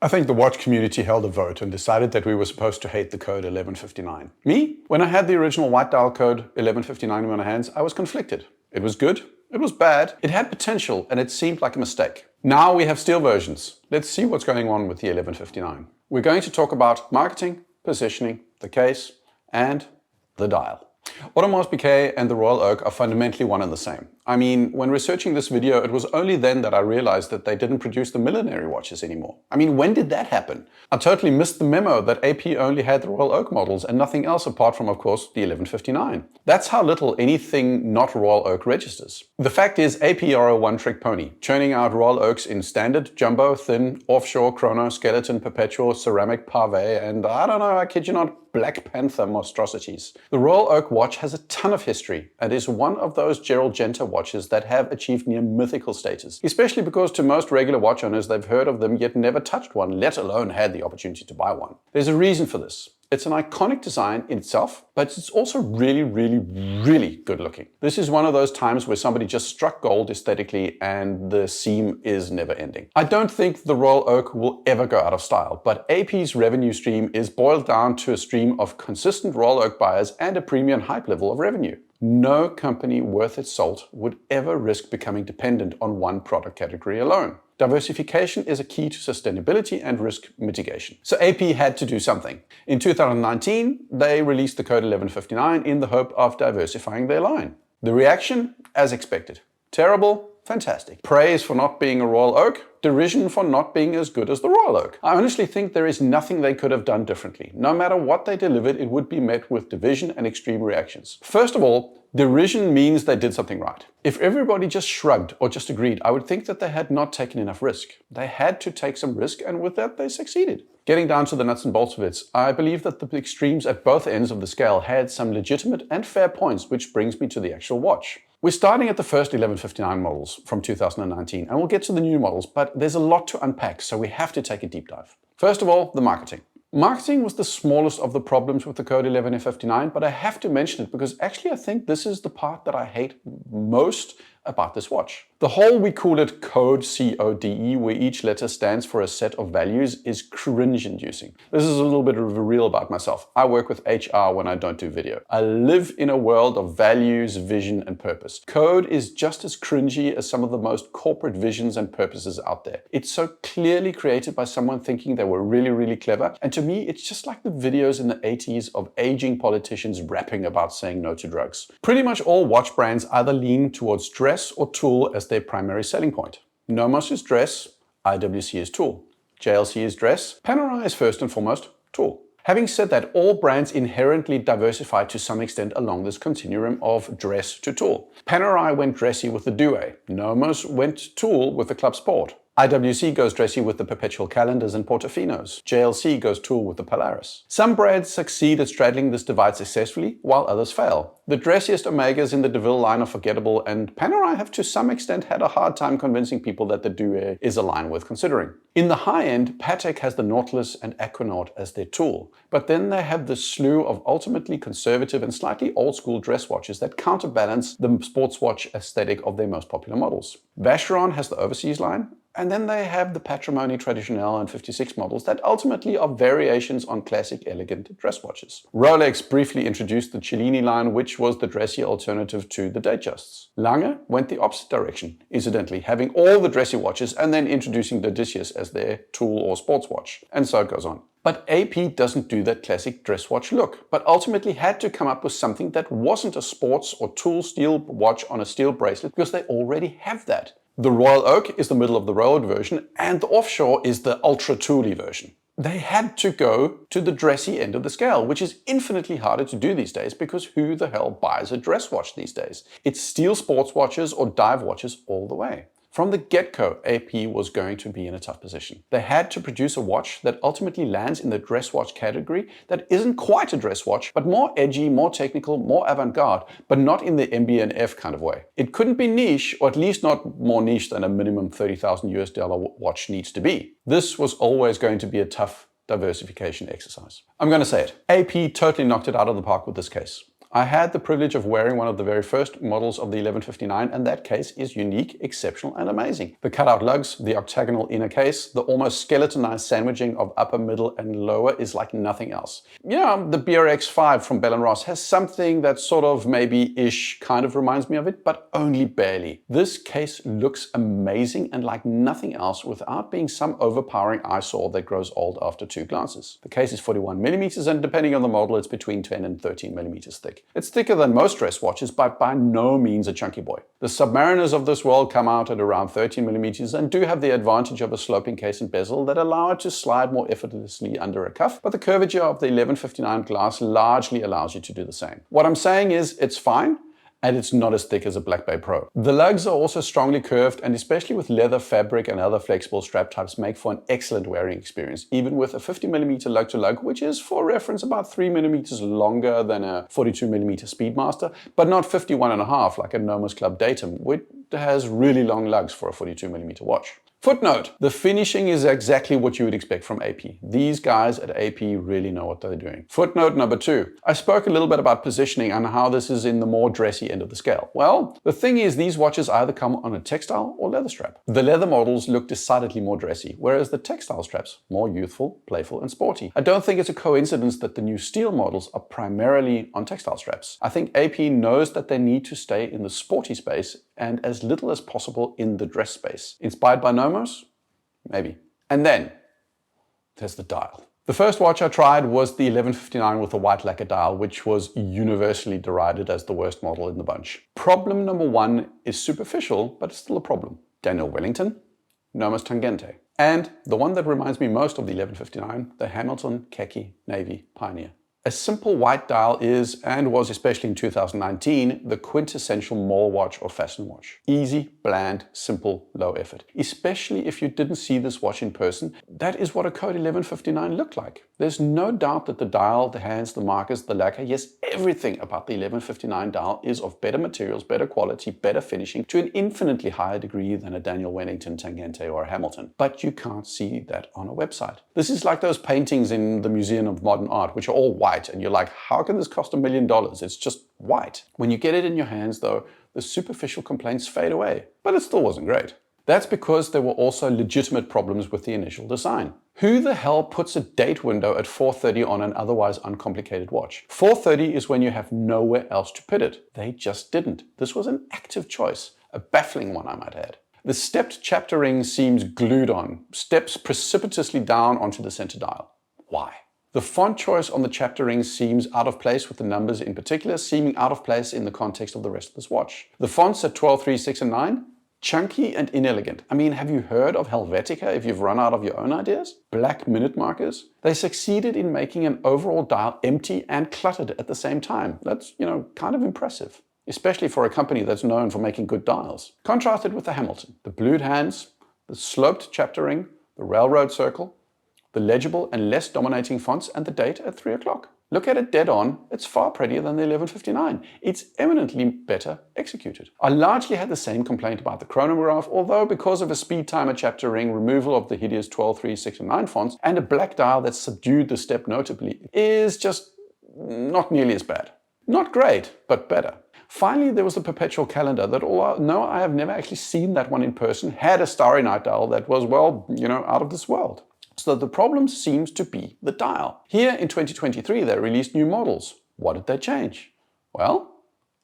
I think the watch community held a vote and decided that we were supposed to hate the code 1159. Me? When I had the original white dial code 1159 in my hands, I was conflicted. It was good, it was bad, it had potential, and it seemed like a mistake. Now we have steel versions. Let's see what's going on with the 1159. We're going to talk about marketing, positioning, the case, and the dial. Audemars Piquet and the Royal Oak are fundamentally one and the same. I mean, when researching this video, it was only then that I realized that they didn't produce the millinery watches anymore. I mean, when did that happen? I totally missed the memo that AP only had the Royal Oak models and nothing else apart from, of course, the 1159. That's how little anything not Royal Oak registers. The fact is, AP are a one-trick pony, churning out Royal Oaks in standard, jumbo, thin, offshore, chrono, skeleton, perpetual, ceramic, pavé, and I don't know, I kid you not, Black Panther monstrosities. The Royal Oak watch has a ton of history and is one of those Gerald Genta watches that have achieved near mythical status, especially because to most regular watch owners they've heard of them yet never touched one, let alone had the opportunity to buy one. There's a reason for this. It's an iconic design in itself, but it's also really good looking. This is one of those times where somebody just struck gold aesthetically and the seam is never ending. I don't think the Royal Oak will ever go out of style, but AP's revenue stream is boiled down to a stream of consistent Royal Oak buyers and a premium hype level of revenue. No company worth its salt would ever risk becoming dependent on one product category alone. Diversification is a key to sustainability and risk mitigation. So AP had to do something. In 2019, they released the code 1159 in the hope of diversifying their line. The reaction, as expected. Terrible, fantastic. Praise for not being a Royal Oak, derision for not being as good as the Royal Oak. I honestly think there is nothing they could have done differently. No matter what they delivered, it would be met with division and extreme reactions. First of all, derision means they did something right. If everybody just shrugged or just agreed, I would think that they had not taken enough risk. They had to take some risk, and with that they succeeded. Getting down to the nuts and bolts of it, I believe that the extremes at both ends of the scale had some legitimate and fair points, which brings me to the actual watch. We're starting at the first 1159 models from 2019, and we'll get to the new models, but there's a lot to unpack, so we have to take a deep dive. First of all, the marketing. Marketing was the smallest of the problems with the code 1159, but I have to mention it because actually I think this is the part that I hate most about this watch. The whole, we call it code, C-O-D-E, where each letter stands for a set of values, is cringe-inducing. This is a little bit of a reel about myself. I work with HR when I don't do video. I live in a world of values, vision, and purpose. Code is just as cringy as some of the most corporate visions and purposes out there. It's so clearly created by someone thinking they were really clever, and to me, it's just like the videos in the 80s of aging politicians rapping about saying no to drugs. Pretty much all watch brands either lean towards dress or tool as their primary selling point. Nomos is dress, IWC is tool. JLC is dress, Panerai is first and foremost tool. Having said that, all brands inherently diversify to some extent along this continuum of dress to tool. Panerai went dressy with the Duet. Nomos went tool with the Club Sport. IWC goes dressy with the Perpetual Calendars and Portofinos. JLC goes tool with the Polaris. Some brands succeed at straddling this divide successfully, while others fail. The dressiest Omegas in the DeVille line are forgettable, and Panerai have to some extent had a hard time convincing people that the Duet is a line worth considering. In the high end, Patek has the Nautilus and Aquanaut as their tool, but then they have the slew of ultimately conservative and slightly old-school dress watches that counterbalance the sports watch aesthetic of their most popular models. Vacheron has the Overseas line, and then they have the Patrimony Traditionnelle and 56 models that ultimately are variations on classic elegant dress watches. Rolex briefly introduced the Cellini line, which was the dressy alternative to the Datejusts. Lange went the opposite direction, incidentally having all the dressy watches and then introducing the Odysseus as their tool or sports watch, and so it goes on. But AP doesn't do that classic dress watch look, but ultimately had to come up with something that wasn't a sports or tool steel watch on a steel bracelet because they already have that. The Royal Oak is the middle of the road version, and the Offshore is the ultra tooly version. They had to go to the dressy end of the scale, which is infinitely harder to do these days because who the hell buys a dress watch these days? It's steel sports watches or dive watches all the way. From the get-go, AP was going to be in a tough position. They had to produce a watch that ultimately lands in the dress watch category that isn't quite a dress watch, but more edgy, more technical, more avant-garde, but not in the MB&F kind of way. It couldn't be niche, or at least not more niche than a minimum $30,000 watch needs to be. This was always going to be a tough diversification exercise. I'm going to say it. AP totally knocked it out of the park with this case. I had the privilege of wearing one of the very first models of the 1159, and that case is unique, exceptional, and amazing. The cutout lugs, the octagonal inner case, the almost skeletonized sandwiching of upper, middle, and lower is like nothing else. You know, the BRX5 from Bell & Ross has something that sort of maybe-ish kind of reminds me of it, but only barely. This case looks amazing and like nothing else without being some overpowering eyesore that grows old after 2 glances. The case is 41mm, and depending on the model, it's between 10 and 13mm thick. It's thicker than most dress watches, but by no means a chunky boy. The Submariners of this world come out at around 13mm and do have the advantage of a sloping case and bezel that allow it to slide more effortlessly under a cuff, but the curvature of the 1159 glass largely allows you to do the same. What I'm saying is it's fine, and it's not as thick as a Black Bay Pro. The lugs are also strongly curved, and especially with leather, fabric, and other flexible strap types make for an excellent wearing experience, even with a 50mm lug to lug, which is, for reference, about 3mm longer than a 42mm Speedmaster, but not 51.5 like a Nomos Club Datum, which has really long lugs for a 42mm watch. Footnote: the finishing is exactly what you would expect from AP. These guys at AP really know what they're doing. Footnote number 2. I spoke a little bit about positioning and how this is in the more dressy end of the scale. Well, the thing is, these watches either come on a textile or leather strap. The leather models look decidedly more dressy, whereas the textile straps more youthful, playful, and sporty. I don't think it's a coincidence that the new steel models are primarily on textile straps. I think AP knows that they need to stay in the sporty space and as little as possible in the dress space. Inspired by Nomos? Maybe. And then there's the dial. The first watch I tried was the 1159 with the white lacquer dial, which was universally derided as the worst model in the bunch. Problem number 1 is superficial, but it's still a problem. Daniel Wellington, Nomos Tangente. And the one that reminds me most of the 1159, the Hamilton Khaki Navy Pioneer. A simple white dial is, and was especially in 2019, the quintessential mall watch or fashion watch. Easy, bland, simple, low effort. Especially if you didn't see this watch in person, that is what a Code 1159 looked like. There's no doubt that the dial, the hands, the markers, the lacquer, yes, everything about the 1159 dial is of better materials, better quality, better finishing to an infinitely higher degree than a Daniel Wellington, Tangente, or a Hamilton. But you can't see that on a website. This is like those paintings in the Museum of Modern Art, which are all white. And you're like, how can this cost $1 million? It's just white. When you get it in your hands, though, the superficial complaints fade away. But it still wasn't great. That's because there were also legitimate problems with the initial design. Who the hell puts a date window at 4:30 on an otherwise uncomplicated watch? 4:30 is when you have nowhere else to put it. They just didn't. This was an active choice. A baffling one, I might add. The stepped chapter ring seems glued on, steps precipitously down onto the center dial. Why? The font choice on the chapter ring seems out of place, with the numbers in particular seeming out of place in the context of the rest of this watch. The fonts at 12, 3, 6, and 9? Chunky and inelegant. I mean, have you heard of Helvetica if you've run out of your own ideas? Black minute markers? They succeeded in making an overall dial empty and cluttered at the same time. That's, kind of impressive. Especially for a company that's known for making good dials. Contrasted with the Hamilton. The blued hands, the sloped chapter ring, the railroad circle, the legible and less dominating fonts, and the date at 3 o'clock. Look at it dead on, it's far prettier than the 1159. It's eminently better executed. I largely had the same complaint about the chronograph, although because of a speed timer chapter ring, removal of the hideous 12, 3, 6, and 9 fonts, and a black dial that subdued the step notably, is just not nearly as bad. Not great, but better. Finally, there was the perpetual calendar that, although I have never actually seen that one in person, had a starry night dial that was, well, out of this world. So the problem seems to be the dial. Here in 2023, they released new models. What did they change? Well,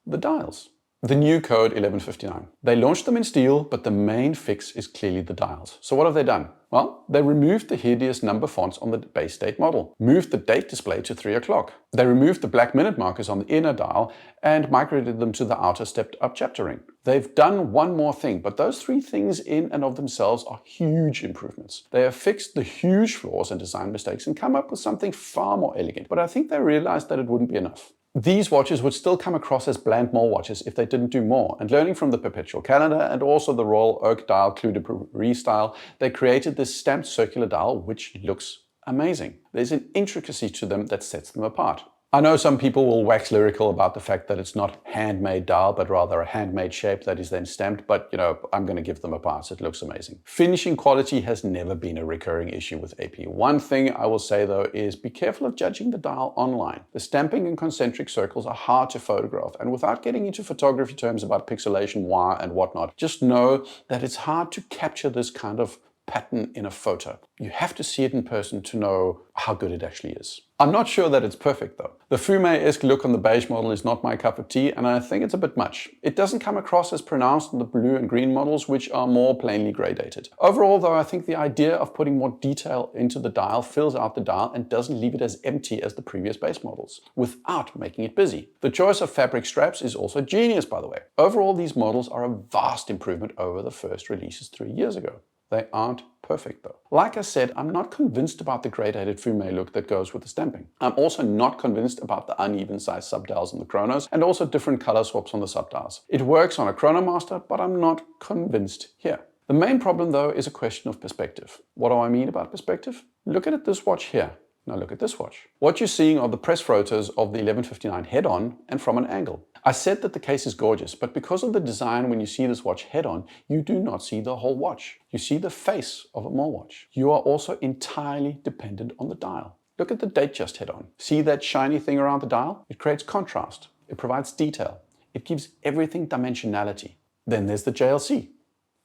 the dials. The new Code 1159. They launched them in steel, but the main fix is clearly the dials. So what have they done? Well, they removed the hideous number fonts on the base date model, moved the date display to 3 o'clock. They removed the black minute markers on the inner dial and migrated them to the outer stepped up chapter ring. They've done one more thing, but those 3 things in and of themselves are huge improvements. They have fixed the huge flaws and design mistakes and come up with something far more elegant, but I think they realized that it wouldn't be enough. These watches would still come across as bland mall watches if they didn't do more, and learning from the perpetual calendar and also the Royal Oak dial Clou de Paris style, they created this stamped circular dial which looks amazing. There's an intricacy to them that sets them apart. I know some people will wax lyrical about the fact that it's not handmade dial, but rather a handmade shape that is then stamped, but I'm going to give them a pass. It looks amazing. Finishing quality has never been a recurring issue with AP. One thing I will say though is be careful of judging the dial online. The stamping and concentric circles are hard to photograph, and without getting into photography terms about pixelation, wire and whatnot, just know that it's hard to capture this kind of pattern in a photo. You have to see it in person to know how good it actually is. I'm not sure that it's perfect though. The fume-esque look on the beige model is not my cup of tea, and I think it's a bit much. It doesn't come across as pronounced on the blue and green models, which are more plainly gradated. Overall though, I think the idea of putting more detail into the dial fills out the dial and doesn't leave it as empty as the previous base models, without making it busy. The choice of fabric straps is also genius, by the way. Overall, these models are a vast improvement over the first releases 3 years ago. They aren't perfect though. Like I said, I'm not convinced about the gradated fume look that goes with the stamping. I'm also not convinced about the uneven size subdials on the chronos, and also different color swaps on the subdials. It works on a Chronomaster, but I'm not convinced here. The main problem though is a question of perspective. What do I mean about perspective? Look at this watch here. Now look at this watch. What you're seeing are the press rotors of the 1159 head-on and from an angle. I said that the case is gorgeous, but because of the design, when you see this watch head-on, you do not see the whole watch. You see the face of a Moore watch. You are also entirely dependent on the dial. Look at the Datejust head-on. See that shiny thing around the dial? It creates contrast. It provides detail. It gives everything dimensionality. Then there's the JLC.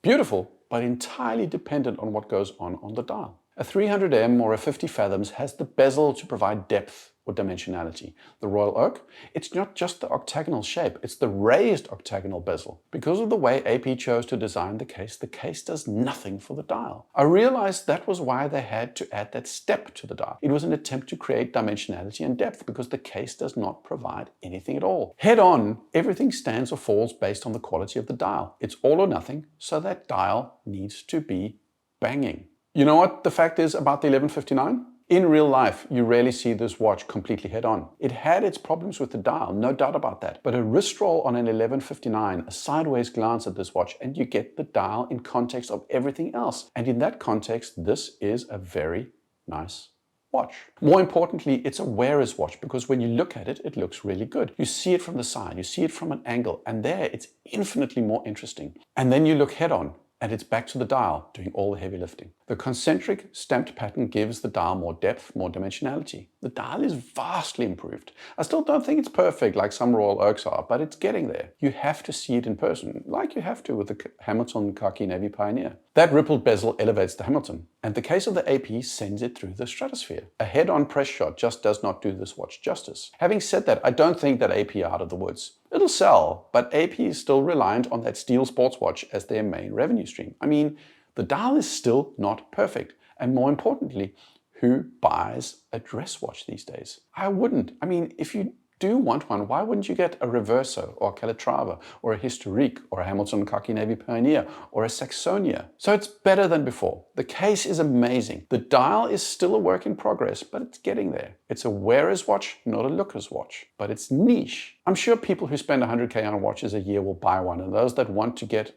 Beautiful, but entirely dependent on what goes on the dial. A 300M or a 50 fathoms has the bezel to provide depth or dimensionality. The Royal Oak, it's not just the octagonal shape, it's the raised octagonal bezel. Because of the way AP chose to design the case does nothing for the dial. I realized that was why they had to add that step to the dial. It was an attempt to create dimensionality and depth because the case does not provide anything at all. Head on, everything stands or falls based on the quality of the dial. It's all or nothing, so that dial needs to be banging. You know what the fact is about the 1159? In real life, you rarely see this watch completely head-on. It had its problems with the dial, no doubt about that. But a wrist roll on an 1159, a sideways glance at this watch, and you get the dial in context of everything else. And in that context, this is a very nice watch. More importantly, it's a wearer's watch because when you look at it, it looks really good. You see it from the side, you see it from an angle, and there it's infinitely more interesting. And then you look head-on, and it's back to the dial, doing all the heavy lifting. The concentric stamped pattern gives the dial more depth, more dimensionality. The dial is vastly improved. I still don't think it's perfect like some Royal Oaks are, but it's getting there. You have to see it in person, like you have to with the Hamilton Khaki Navy Pioneer. That rippled bezel elevates the Hamilton, and the case of the AP sends it through the stratosphere. A head-on press shot just does not do this watch justice. Having said that, I don't think that AP are out of the woods. It'll sell, but AP is still reliant on that steel sports watch as their main revenue stream. I mean, the dial is still not perfect. And more importantly, who buys a dress watch these days? I wouldn't. I mean, if you do want one, why wouldn't you get a Reverso or a Calatrava or a Historique or a Hamilton Khaki Navy Pioneer or a Saxonia? So it's better than before. The case is amazing. The dial is still a work in progress, but it's getting there. It's a wearer's watch, not a looker's watch, but it's niche. I'm sure people who spend 100K on watches a year will buy one, and those that want to get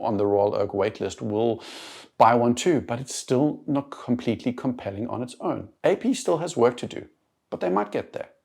on the Royal Oak waitlist will buy one too, but it's still not completely compelling on its own. AP still has work to do, but they might get there.